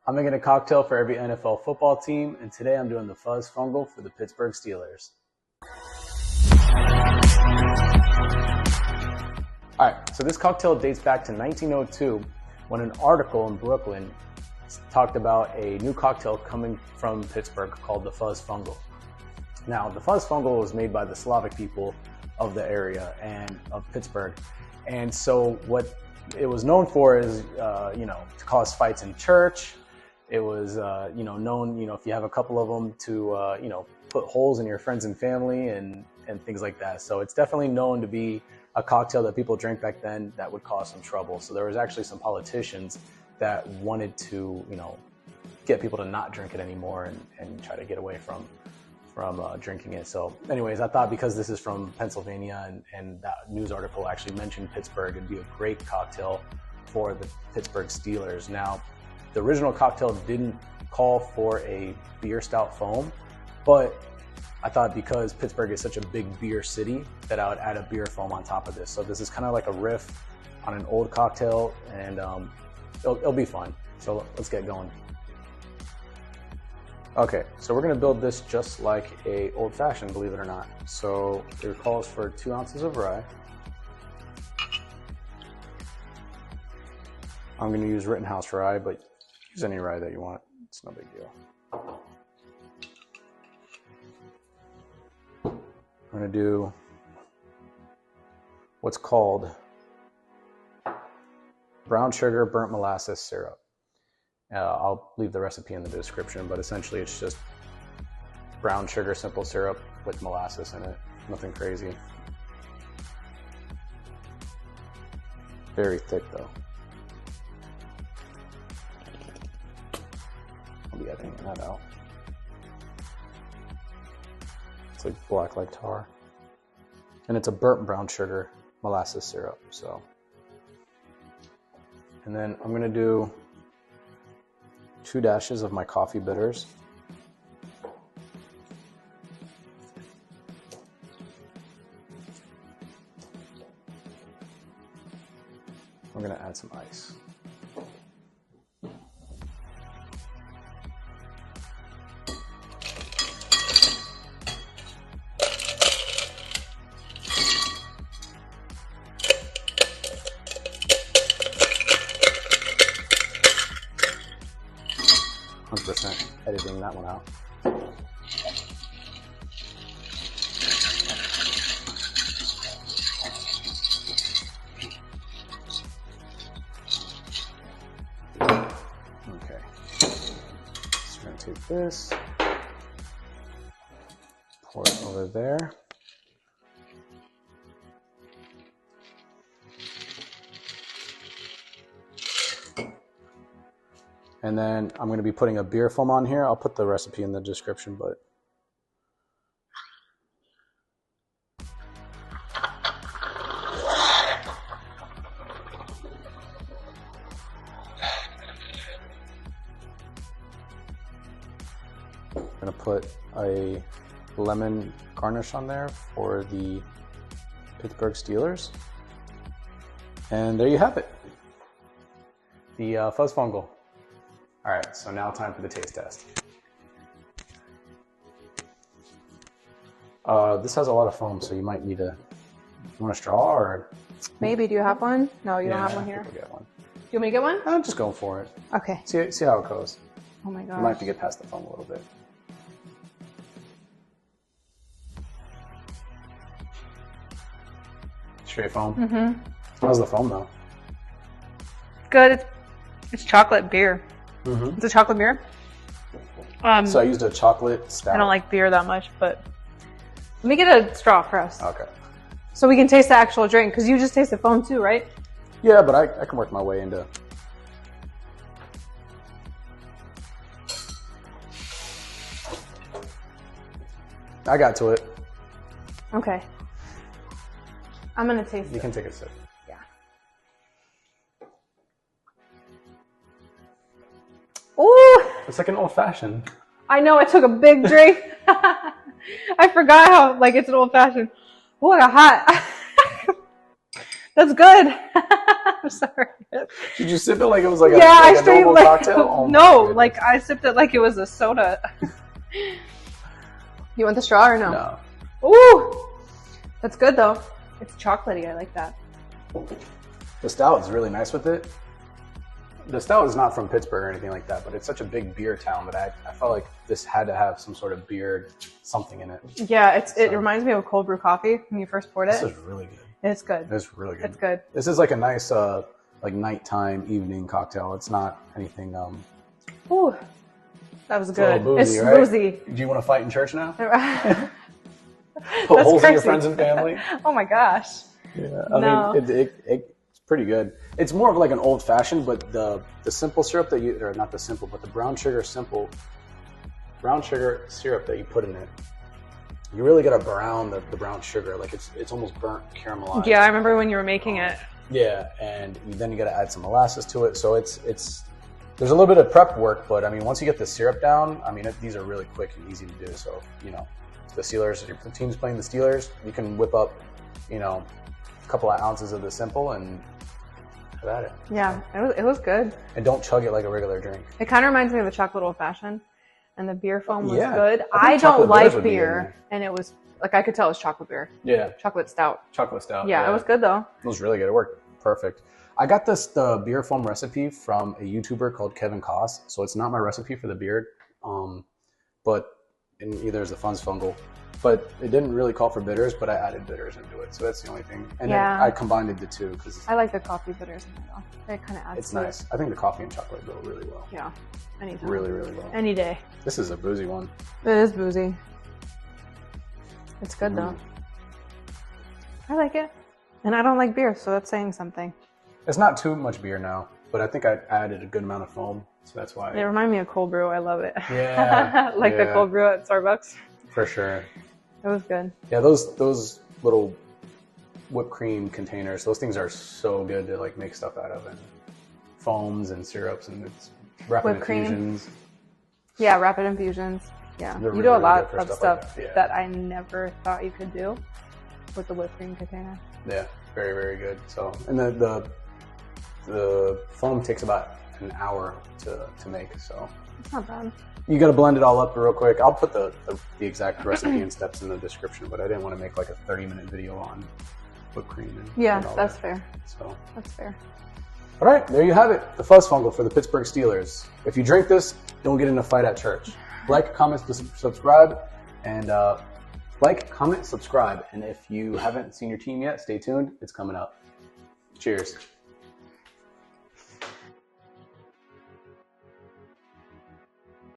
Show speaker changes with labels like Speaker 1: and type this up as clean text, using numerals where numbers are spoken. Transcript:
Speaker 1: I'm making a cocktail for every NFL football team, and today I'm doing the Fussfungle for the Pittsburgh Steelers. All right, so this cocktail dates back to 1902 when an article in Brooklyn talked about a new cocktail coming from Pittsburgh called the Fussfungle. Now, the Fussfungle was made by the Slavic people of the area and of Pittsburgh. And so what it was known for is, to cause fights in church. It was, known, if you have a couple of them to, put holes in your friends and family and things like that. So it's definitely known to be a cocktail that people drank back then that would cause some trouble. So there was actually some politicians that wanted to, get people to not drink it anymore and try to get away from drinking it. So anyways, I thought because this is from Pennsylvania and that news article actually mentioned Pittsburgh, it'd be a great cocktail for the Pittsburgh Steelers. Now, the original cocktail didn't call for a beer stout foam, but I thought because Pittsburgh is such a big beer city that I would add a beer foam on top of this. So this is kind of like a riff on an old cocktail, and it'll be fun. So let's get going. Okay, so we're gonna build this just like a old fashioned, believe it or not. So it calls for 2 ounces of rye. I'm gonna use Rittenhouse rye, but use any rye that you want. It's no big deal. I'm gonna do what's called brown sugar burnt molasses syrup. I'll leave the recipe in the description, but essentially it's just brown sugar simple syrup with molasses in it. Nothing crazy. Very thick though. I'll be editing that out. It's like black like tar. And it's a burnt brown sugar molasses syrup, so. And then I'm gonna do 2 dashes of my coffee bitters. I'm gonna add some ice. Editing that one out. Okay, so we're going to take this, pour it over there. And then I'm going to be putting a beer foam on here. I'll put the recipe in the description, but I'm going to put a lemon garnish on there for the Pittsburgh Steelers. And there you have it. The Fussfungle. All right, so now time for the taste test. This has a lot of foam, so you might need you want a straw or?
Speaker 2: Maybe, do you have one? No, you don't have one here?
Speaker 1: I think I'll get one.
Speaker 2: Do you want me to get one?
Speaker 1: I'm just going for it.
Speaker 2: Okay.
Speaker 1: See how it goes.
Speaker 2: Oh my gosh.
Speaker 1: You might have to get past the foam a little bit. Straight foam? Mm-hmm. How's the foam though?
Speaker 2: Good, it's chocolate beer.
Speaker 1: Mm-hmm.
Speaker 2: It's a chocolate beer.
Speaker 1: So I used a chocolate stout.
Speaker 2: I don't like beer that much, but let me get a straw first.
Speaker 1: Okay.
Speaker 2: So we can taste the actual drink, because you just taste the foam too, right?
Speaker 1: Yeah, but I can work my way into. I got to it.
Speaker 2: Okay. I'm gonna taste it.
Speaker 1: You can take a sip.
Speaker 2: Yeah. Ooh!
Speaker 1: It's like an old fashioned.
Speaker 2: I know, I took a big drink. I forgot how, like, it's an old fashioned. Ooh, I got hot. That's good. I'm sorry.
Speaker 1: Did you sip it like it was like a,
Speaker 2: I
Speaker 1: like a
Speaker 2: straight
Speaker 1: normal cocktail? Oh
Speaker 2: no, like I sipped it like it was a soda. You want the straw or no?
Speaker 1: No.
Speaker 2: Ooh, that's good though. It's chocolatey. I like that.
Speaker 1: The stout is really nice with it. The stout is not from Pittsburgh or anything like that, but it's such a big beer town that I felt like this had to have some sort of beer something in it.
Speaker 2: Yeah, it reminds me of cold brew coffee when you first poured it.
Speaker 1: This is really good.
Speaker 2: It's good.
Speaker 1: It's really good.
Speaker 2: It's good.
Speaker 1: This is like a nice like nighttime evening cocktail. It's not anything
Speaker 2: Ooh, that was good.
Speaker 1: Boozy,
Speaker 2: it's
Speaker 1: right?
Speaker 2: boozy.
Speaker 1: Do you want to fight in church now?
Speaker 2: That's
Speaker 1: Holes
Speaker 2: crazy.
Speaker 1: in your friends and family?
Speaker 2: Oh my gosh.
Speaker 1: Yeah, I mean, it's pretty good. It's more of like an old fashioned, but the simple syrup that you, or not the simple, but the brown sugar syrup that you put in it, you really gotta brown the brown sugar. Like it's almost burnt caramelized.
Speaker 2: Yeah, I remember when you were making it.
Speaker 1: Yeah, and then you gotta add some molasses to it. So it's there's a little bit of prep work, but I mean, once you get the syrup down, I mean, these are really quick and easy to do. So, you know, the Steelers, your team's playing the Steelers, you can whip up, you know, a couple of ounces of the simple and have at it.
Speaker 2: Yeah, it was good.
Speaker 1: And don't chug it like a regular drink.
Speaker 2: It kind of reminds me of a chocolate old fashioned, and the beer foam was
Speaker 1: Yeah,
Speaker 2: good.
Speaker 1: I
Speaker 2: I
Speaker 1: think
Speaker 2: don't
Speaker 1: chocolate
Speaker 2: like
Speaker 1: beers would be in
Speaker 2: beer,
Speaker 1: there.
Speaker 2: and it was like I could tell it was chocolate beer,
Speaker 1: Yeah,
Speaker 2: chocolate stout.
Speaker 1: chocolate stout.
Speaker 2: Yeah, it was good though.
Speaker 1: It was really good. It worked perfect. I got the beer foam recipe from a YouTuber called Kevin Koss. So it's not my recipe for the beer, but either is the Fussfungle. But it didn't really call for bitters, but I added bitters into it. So that's the only thing. And then I combined the two because
Speaker 2: I like the coffee bitters in there though. It kind of adds.
Speaker 1: it's
Speaker 2: to
Speaker 1: nice.
Speaker 2: it.
Speaker 1: I think the coffee and chocolate go really well.
Speaker 2: Yeah, anytime.
Speaker 1: Really, really well.
Speaker 2: Any day.
Speaker 1: This is a boozy one.
Speaker 2: It is boozy. It's good though. I like it, and I don't like beer, so that's saying something.
Speaker 1: It's not too much beer now, but I think I added a good amount of foam, so that's why.
Speaker 2: It reminds me of cold brew. I love it.
Speaker 1: Yeah,
Speaker 2: like the cold brew at Starbucks.
Speaker 1: For sure.
Speaker 2: It was good.
Speaker 1: Yeah, those little whipped cream containers, those things are so good to like make stuff out of, and foams and syrups and it's rapid
Speaker 2: Whipped cream.
Speaker 1: infusions.
Speaker 2: Yeah, rapid infusions. Yeah,
Speaker 1: They're
Speaker 2: you
Speaker 1: really,
Speaker 2: do a
Speaker 1: really
Speaker 2: lot
Speaker 1: good for
Speaker 2: of
Speaker 1: stuff
Speaker 2: stuff
Speaker 1: like that. Yeah.
Speaker 2: that I never thought you could do with the whipped cream container.
Speaker 1: Yeah, very, very good. So, and the foam takes about an hour to make, so.
Speaker 2: It's not bad.
Speaker 1: You got to blend it all up real quick. I'll put the exact recipe and steps in the description, but I didn't want to make like a 30-minute video on whipped cream. And all
Speaker 2: that's
Speaker 1: that.
Speaker 2: fair.
Speaker 1: So.
Speaker 2: That's fair.
Speaker 1: All right, there you have it. The Fussfungle for the Pittsburgh Steelers. If you drink this, don't get in a fight at church. Like, comment, subscribe, and like, comment, subscribe. And if you haven't seen your team yet, stay tuned. It's coming up. Cheers.